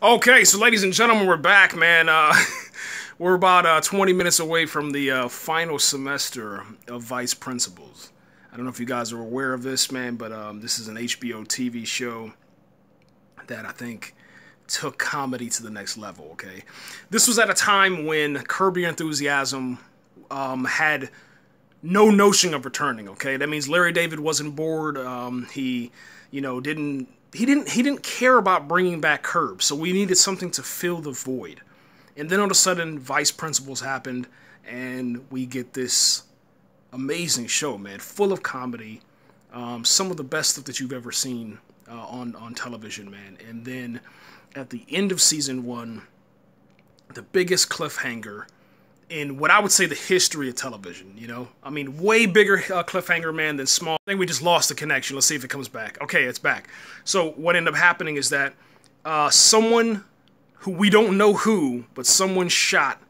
Okay, so ladies and gentlemen, we're back, man. We're about 20 minutes away from the final semester of Vice Principals. I don't know if you guys are aware of this, man, but this is an HBO TV show that I think took comedy to the next level, okay? This was at a time when Curb Your Enthusiasm had no notion of returning, okay? That means Larry David wasn't bored. He didn't care about bringing back Curb, so we needed something to fill the void. And then all of a sudden, Vice Principals happened, and we get this amazing show, man, full of comedy, some of the best stuff that you've ever seen on television, man. And then at the end of season one, the biggest cliffhanger in what I would say the history of television, you know? I mean, way bigger cliffhanger, man, than Small. I think we just lost the connection. Let's see if it comes back. Okay, it's back. So what ended up happening is that someone who we don't know who, but someone shot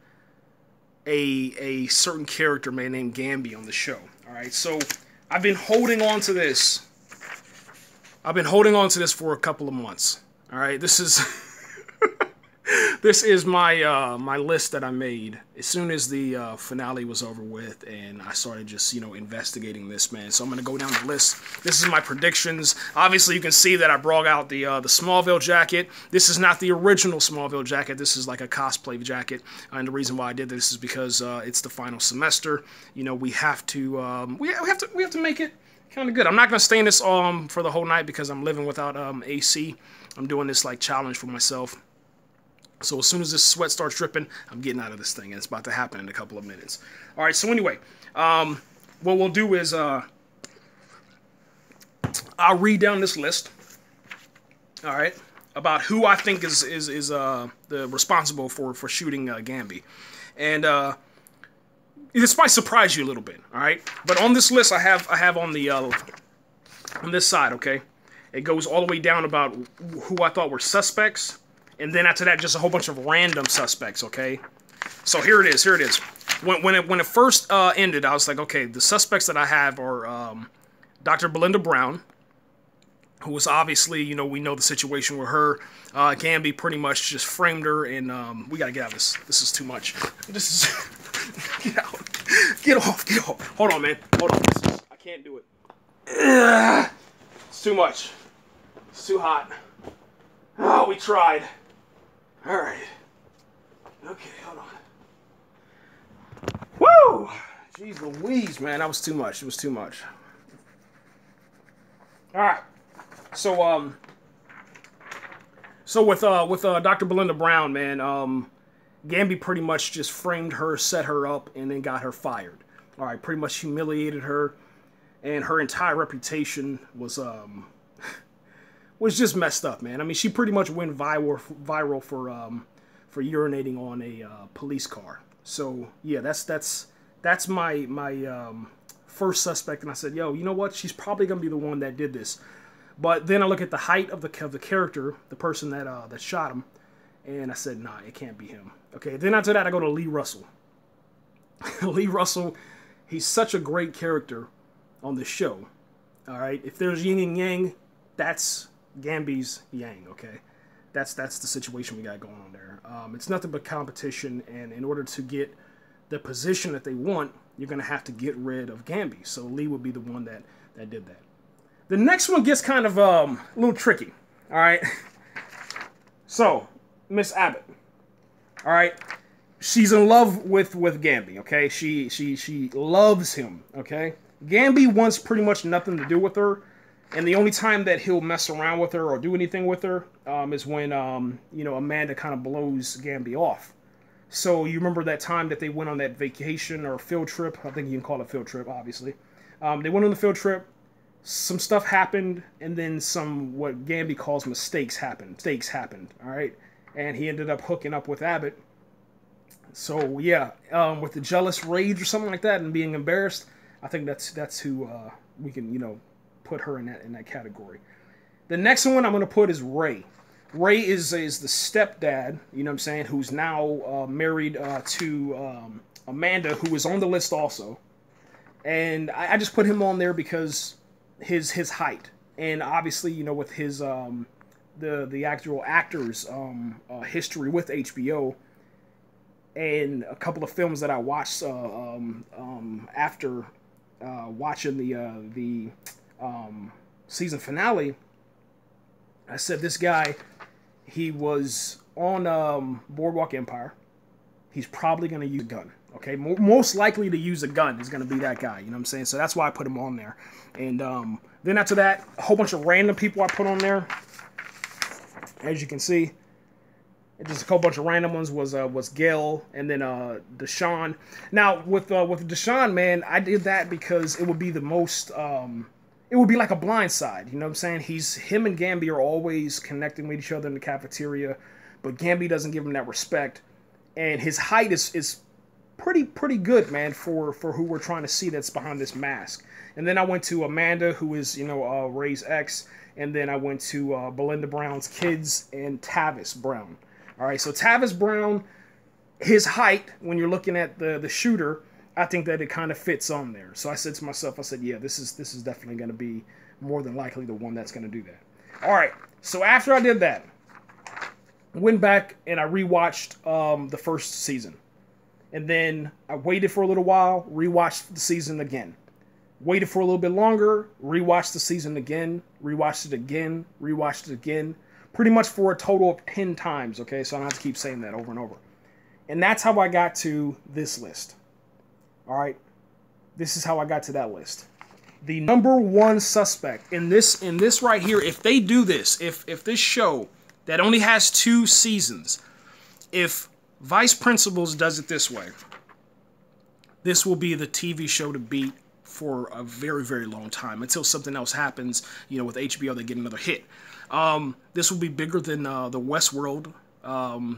a certain character, man, named Gamby on the show. All right, so I've been holding on to this. I've been holding on to this for a couple of months. All right, this is... This is my my list that I made as soon as the finale was over with, and I started just, you know, investigating this, man. So I'm gonna go down the list. This is my predictions. Obviously, you can see that I brought out the Smallville jacket. This is not the original Smallville jacket. This is like a cosplay jacket, and the reason why I did this is because it's the final semester. You know, we have to we have to make it kind of good. I'm not gonna stay in this for the whole night because I'm living without AC. I'm doing this like challenge for myself. So as soon as this sweat starts dripping, I'm getting out of this thing, and it's about to happen in a couple of minutes. All right, so anyway, what we'll do is I'll read down this list, all right, about who I think is the responsible for shooting Gamby. And this might surprise you a little bit, all right? But on this list I have on the on this side, okay? It goes all the way down about who I thought were suspects. And then after that, just a whole bunch of random suspects, okay? So here it is, here it is. When it first ended, I was like, okay, the suspects that I have are Dr. Belinda Brown, who was obviously, you know, we know the situation with her. Gamby pretty much just framed her, and we gotta get out of this. This is too much. This is... Get out. Get off, get off. Hold on, man. Hold on. I can't do it. It's too much. It's too hot. Oh, we tried. All right. Okay, hold on. Woo! Jeez Louise, man, that was too much. It was too much. All right. So with Dr. Belinda Brown, man, Gamby pretty much just framed her, set her up, and then got her fired. All right, pretty much humiliated her, and her entire reputation was just messed up, man. I mean, she pretty much went viral for urinating on a police car. So yeah, that's my first suspect, and I said, yo, you know what? She's probably gonna be the one that did this. But then I look at the height of the character, the person that shot him, and I said, nah, it can't be him. Okay. Then after that, I go to Lee Russell. Lee Russell, he's such a great character on this show. All right, if there's yin and yang, that's Gamby's yang, okay? That's the situation we got going on there. It's nothing but competition, and in order to get the position that they want, you're going to have to get rid of Gamby. So Lee would be the one that did that. The next one gets kind of a little tricky, all right? So, Miss Abbott, all right? She's in love with Gamby, okay? She loves him, okay? Gamby wants pretty much nothing to do with her. And the only time that he'll mess around with her or do anything with her is when, you know, Amanda kind of blows Gamby off. So you remember that time that they went on that vacation or field trip? I think you can call it field trip, obviously. They went on the field trip. Some stuff happened, and then some, what Gamby calls mistakes happened. Mistakes happened, all right? And he ended up hooking up with Abbott. So, yeah, with the jealous rage or something like that and being embarrassed, I think that's who we can, you know, put her in that category. The next one I'm going to put is Ray. Ray is the stepdad, you know what I'm saying, who's now married to Amanda, who is on the list also. And I just put him on there because his height. And obviously, you know, with his the actual actors' history with HBO, and a couple of films that I watched after watching the season finale. I said, this guy, he was on Boardwalk Empire. He's probably going to use a gun. Okay, most likely to use a gun is going to be that guy. You know what I'm saying? So that's why I put him on there. And then after that, a whole bunch of random people I put on there. As you can see, just a couple bunch of random ones was Gail, and then Deshaun. Now with Deshaun, man, I did that because it would be the most. It would be like a blind side. You know what I'm saying? Him and Gamby are always connecting with each other in the cafeteria, but Gamby doesn't give him that respect, and his height is pretty good, man, for who we're trying to see that's behind this mask. And then I went to Amanda, who is, you know, Ray's ex, and then I went to Belinda Brown's kids and Tavis Brown. All right, so Tavis Brown, his height, when you're looking at the shooter, I think that it kind of fits on there. So I said to myself, I said, yeah, this is definitely going to be more than likely the one that's going to do that. All right, so after I did that, I went back and I rewatched the first season. And then I waited for a little while, rewatched the season again. Waited for a little bit longer, rewatched the season again, rewatched it again, rewatched it again. Pretty much for a total of 10 times, okay? So I don't have to keep saying that over and over. And that's how I got to this list. All right? This is how I got to that list. The number one suspect in this right here, if they do this, if this show that only has 2 seasons, if Vice Principals does it this way, this will be the TV show to beat for a very, very long time until something else happens. You know, with HBO, they get another hit. This will be bigger than the Westworld,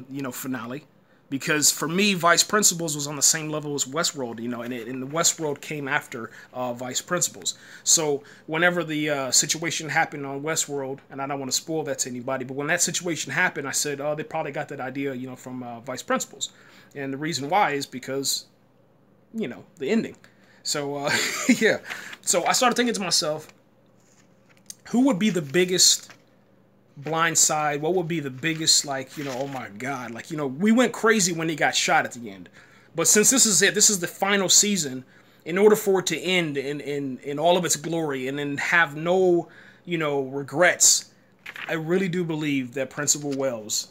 you know, finale, because for me, Vice Principals was on the same level as Westworld, you know, and the Westworld came after Vice Principals. So whenever the situation happened on Westworld, and I don't want to spoil that to anybody, but when that situation happened, I said, oh, they probably got that idea, you know, from Vice Principals. And the reason why is because, you know, the ending. So, yeah. So I started thinking to myself, who would be the biggest blind side? What would be the biggest, like, you know, oh my God, like, you know, we went crazy when he got shot at the end, but since this is it, this is the final season, in order for it to end in all of its glory and then have no, you know, regrets, I really do believe that Principal Wells,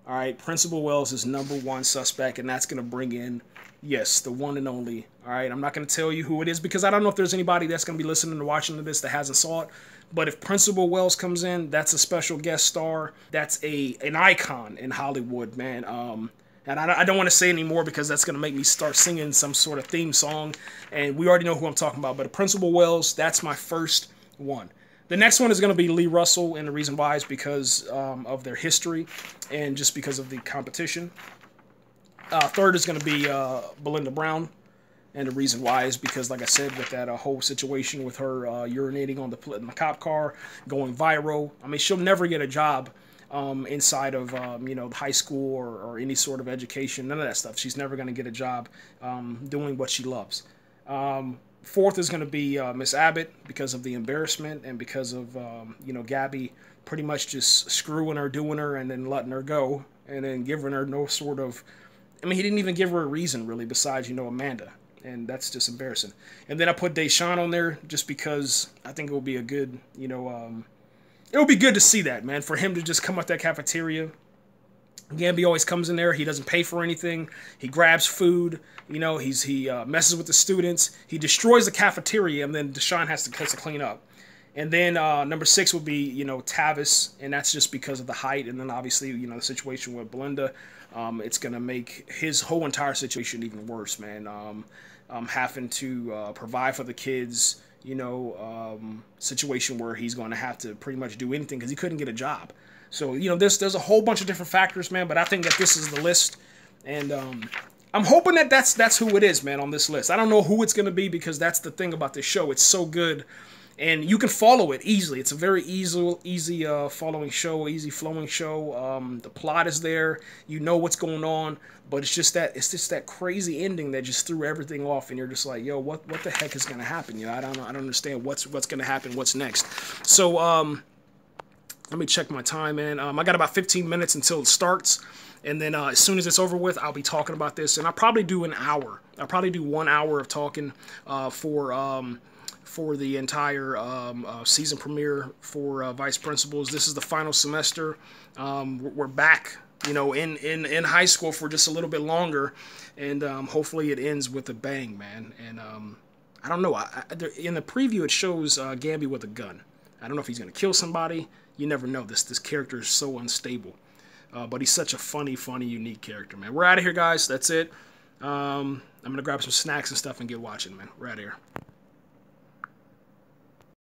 all right, Principal Wells is number one suspect, and that's going to bring in, yes, the one and only, all right, I'm not going to tell you who it is because I don't know if there's anybody that's going to be listening or watching to this that hasn't saw it. But if Principal Wells comes in, that's a special guest star. That's an icon in Hollywood, man. And I don't want to say anymore because that's going to make me start singing some sort of theme song. And we already know who I'm talking about. But Principal Wells, that's my first one. The next one is going to be Lee Russell. And the reason why is because of their history and just because of the competition. Third is going to be Belinda Brown. And the reason why is because, like I said, with that whole situation with her urinating on the cop car, going viral. I mean, she'll never get a job inside of, you know, high school or any sort of education. None of that stuff. She's never going to get a job doing what she loves. Fourth is going to be Miss Abbott because of the embarrassment and because of, you know, Gabby pretty much just screwing her, doing her, and then letting her go. And then giving her no sort of... I mean, he didn't even give her a reason, really, besides, you know, Amanda. And that's just embarrassing. And then I put Deshaun on there just because I think it will be a good, you know, it will be good to see that, man, for him to just come out that cafeteria. Gamby always comes in there. He doesn't pay for anything. He grabs food. You know, he messes with the students. He destroys the cafeteria, and then Deshaun has to clean up. And then number 6 would be, you know, Tavis, and that's just because of the height. And then obviously, you know, the situation with Belinda, it's going to make his whole entire situation even worse, man. Having to provide for the kids, you know, situation where he's going to have to pretty much do anything because he couldn't get a job. So, you know, there's a whole bunch of different factors, man, but I think that this is the list. And I'm hoping that that's who it is, man, on this list. I don't know who it's going to be because that's the thing about this show. It's so good. And you can follow it easily. It's a very easy following show, easy flowing show. The plot is there. You know what's going on, but it's just that crazy ending that just threw everything off, and you're just like, yo, what the heck is gonna happen? You know, I don't understand what's gonna happen. What's next? So Let me check my time, man. I got about 15 minutes until it starts. And then as soon as it's over with, I'll be talking about this. And I'll probably do an hour. I'll probably do 1 hour of talking for the entire season premiere for Vice Principals. This is the final semester. We're back, you know, in high school for just a little bit longer. And hopefully it ends with a bang, man. And I don't know. In the preview, it shows Gamby with a gun. I don't know if he's going to kill somebody. You never know. This character is so unstable. But he's such a funny, unique character, man. We're out of here, guys. That's it. I'm going to grab some snacks and stuff and get watching, man. We're out of here.